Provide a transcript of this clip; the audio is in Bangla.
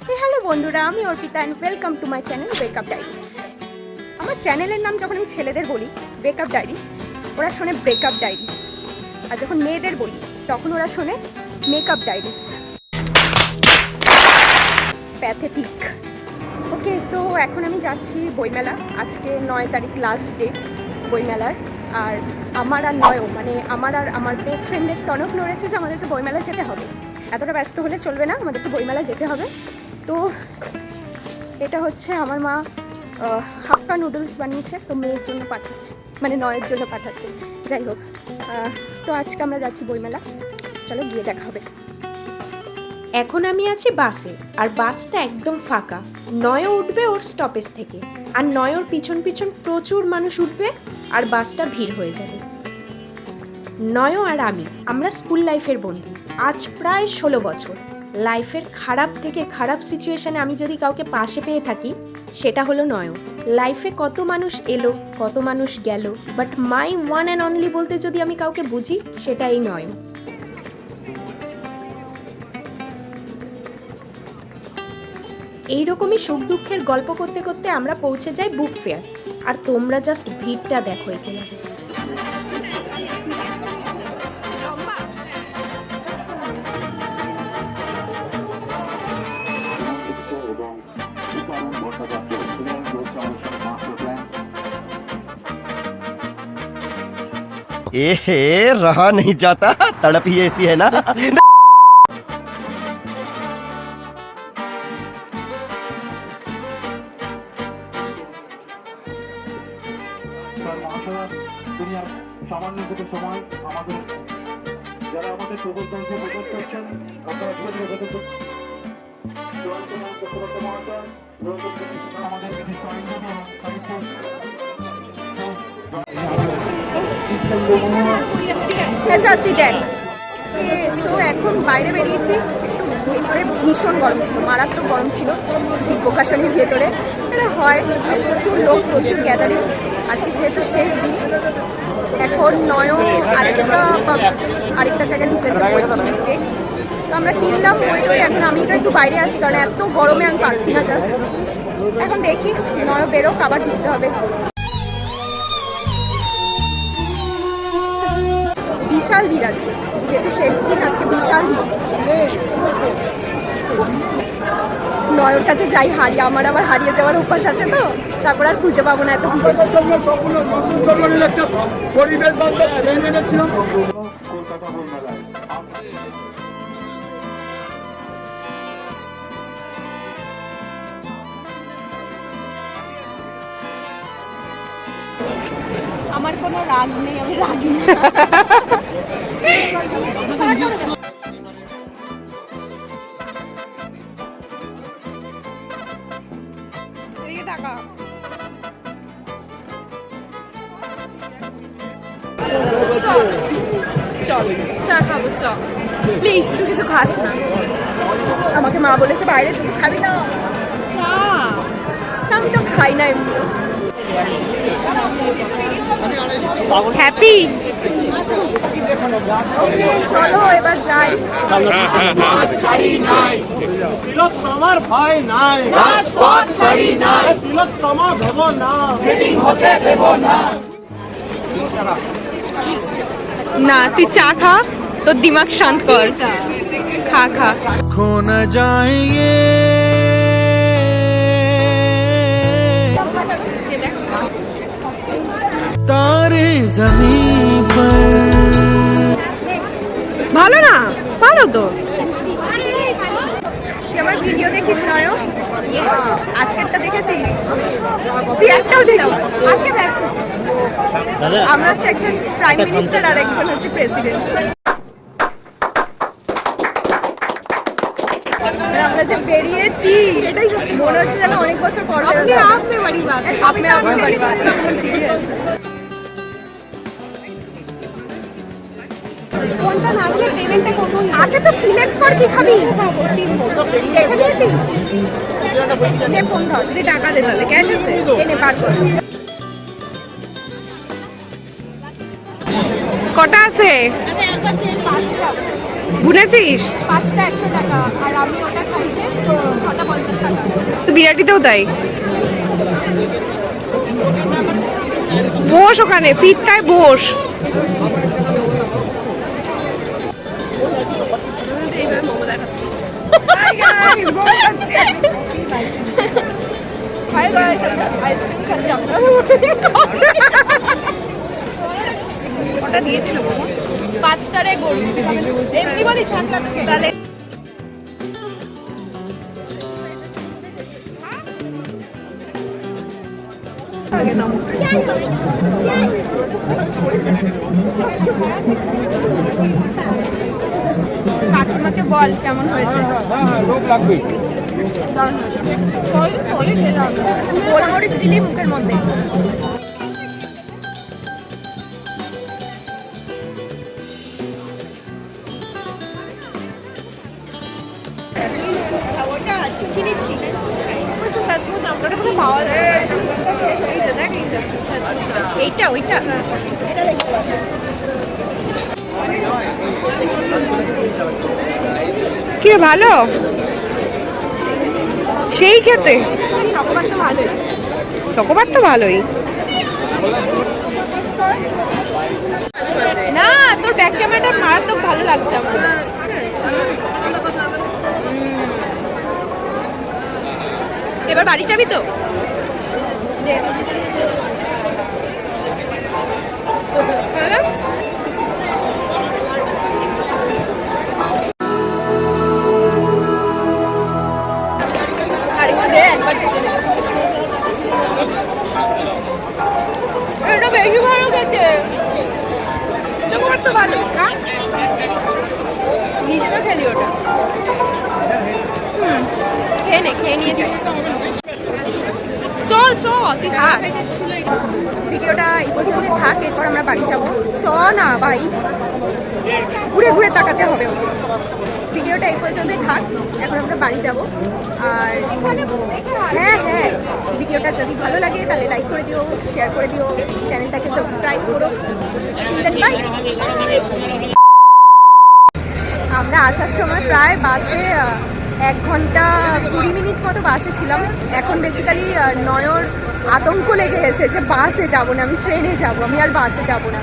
হ্যালো বন্ধুরা, আমি Arpita and welcome to my channel wake up diaries. আমার চ্যানেলের নাম যখন আমি ছেলেদের বলি ওয়েকআপ ডায়েরিস, ওরা শোনে ব্রেকআপ ডায়েরিস, আর যখন মেয়েদের বলি তখন ওরা শোনে মেকআপ ডায়েরিস। প্যাথেটিক। ওকে, সো এখন আমি যাচ্ছি বইমেলা। আজকে 9 তারিখ লাস্ট ডে বইমেলার। আর আমার আর নয়ও, মানে আমার আর আমার বেস্ট ফ্রেন্ডের টনক নড়েছে যে আমাদেরকে বইমেলা যেতে হবে। এতটা ব্যস্ত হলে চলবে না, আমাদেরকে বইমেলা যেতে হবে। তো এটা হচ্ছে আমার মা হাক্কা নুডলস বানিয়েছে, তো মেয়ের জন্য পাঠাচ্ছে, মানে নয়ের জন্য পাঠাচ্ছে। যাই হোক, তো আজকে আমরা যাচ্ছি বইমেলা। চলো গিয়ে দেখা হবে। এখন আমি আছি বাসে, আর বাসটা একদম ফাঁকা। নয় উঠবে ওর স্টপেজ থেকে, আর নয়র পিছন পিছন প্রচুর মানুষ উঠবে, আর বাসটা ভিড় হয়ে যাবে। নয় আর আমরা স্কুল লাইফের বন্ধু, আজ প্রায় 16 বছর। লাইফের খারাপ থেকে খারাপ সিচুয়েশানে আমি যদি কাউকে পাশে পেয়ে থাকি, সেটা হলো নয়। লাইফে কত মানুষ এলো, কত মানুষ গেল, but my one and only বলতে যদি আমি কাউকে বুঝি, সেটাই নয়। এইরকমই সুখ দুঃখের গল্প করতে করতে আমরা পৌঁছে যাই বুক ফেয়ার। আর তোমরা জাস্ট ভিড়টা দেখো এখানে। रहा नहीं जाता, तड़प ही ऐसी है ना। দুনিয়ার সামান্য কিছু সময় আমাদের যারা আমাদের প্রকল্পকে প্রকাশ করছেন, আপনারা আমাদের বিশিষ্ট আইনজীবী এবং তুই দেখ। সো এখন বাইরে বেরিয়েছি, একটু ভেতরে ভীষণ গরম ছিল, মারাত্মক গরম ছিল ঠিক প্রকাশনীর ভেতরে। এটা হয়, প্রচুর লোক, প্রচুর গ্যাদারিং। আজকে যেহেতু শেষ দিন, এখন নয়ও আরেকটা জায়গায় ঢুকেছে বই কিনতে। তো আমরা কিনলাম বই। এখন আমি তো একটু বাইরে আছি, কারণ এত গরমে আমি পারছি না। জাস্ট এখন দেখি নয় বেরোক, আবার ঢুকতে হবে। বিশাল ভিড় আজকে, যেহেতু শেষ দিন, আজকে বিশাল ভিড়। নয়র কাছে যাই হারি, আমার আবার হারিয়ে যাওয়ার অভ্যাস আছে, তো তারপর আর খুঁজে পাবো না এত ভিড়। আমার কোনো রাগ নেই, আমি রাগি না। চল চা খাবো, চল প্লিজ। কিছু খাস না? আমাকে মা বলেছে বাইরে কিছু খাবি না। চা আমি তো খাই না এমনি। হ্যাপি? চলো এবার যাই। তিলোত্তমার ভয় নাই, রাজপথ ছাড়ি নাই, তিলোত্তমা ভেব না, মিটিং হতে দেব না। না, তুই চা খা, তোর দিমাগ শান্ত কর। খা খা। खो न जाएंगे तारे ज़मीन पर। ভালো না? ভালো তো। তুই আমার ভিডিও দেখিস নয়? আজকেরটা দেখেছিস? তুই একটাও দিল আজকে ব্যস্ত। আমরা হচ্ছে একজন প্রাইম মিনিস্টার আর একজন হচ্ছে প্রেসিডেন্ট। আমরা যে বেরিয়েছি, এটাই মনে হচ্ছে যেন অনেক বছর পর। আপনি বাড়ি বাদ, আপনি বাড়ি বাদ। সিরিয়াস। কোনটা লাগলে পেমেন্টটা করব? আগে তো সিলেক্ট কর কি খাবি। দেখে দিয়েছিস? দে ফোন ধর, তুই টাকা দে, তাহলে ক্যাশ আছে এনে পার কর। কটা আছে? গুনেছিস? 5টা 100 টাকা, আর আমি ওটা খাইছে তো 6টা বিরাটিতেও তাই। বস ওখানে, ফিটকায় বস। ওটা দিয়েছিল 5টারে গরু এমনি বলি ছাকলা তোকে তাহলে কাকিমাকে বল কেমন হয়েছে। গোলমরিচ দিলি মুখের মধ্যে। এইটা ওইটা কি রে, ভালো সেই খেতে। চকোবার তো ভালোই। চকোবার তো ভালোই। না তোর ব্যাক ক্যামেরাটা মারাত্মক ভালো লাগছে আমার। এবার বাড়ি যাবি তো? এটা বেশি ভালো খেতে। চকোবার তো ভালো, খা নিজে তো খেলি ওটা। খেয়ে নে, খেয়ে নিয়ে যাই। চল চল তুই খা। ভিডিওটা এই পর্যন্ত থাক, এরপর আমরা বাড়ি যাবো। চ না ভাই, ঘুরে ঘুরে তাকাতে হবে। ভিডিওটা এই পর্যন্তই থাক, এখন আমরা বাড়ি যাব। আর হ্যাঁ হ্যাঁ, ভিডিওটা যদি ভালো লাগে তাহলে লাইক করে দিও, শেয়ার করে দিও, চ্যানেলটাকে সাবস্ক্রাইব করো। বাই। আমরা আসার সময় প্রায় বাসে 1 ঘন্টা 20 মিনিট মতো বাসে ছিলাম। এখন বেসিক্যালি নয়র আতঙ্ক লেগে গেছে যে বাসে যাব না, আমি ট্রেনে যাব, আমি আর বাসে যাব না।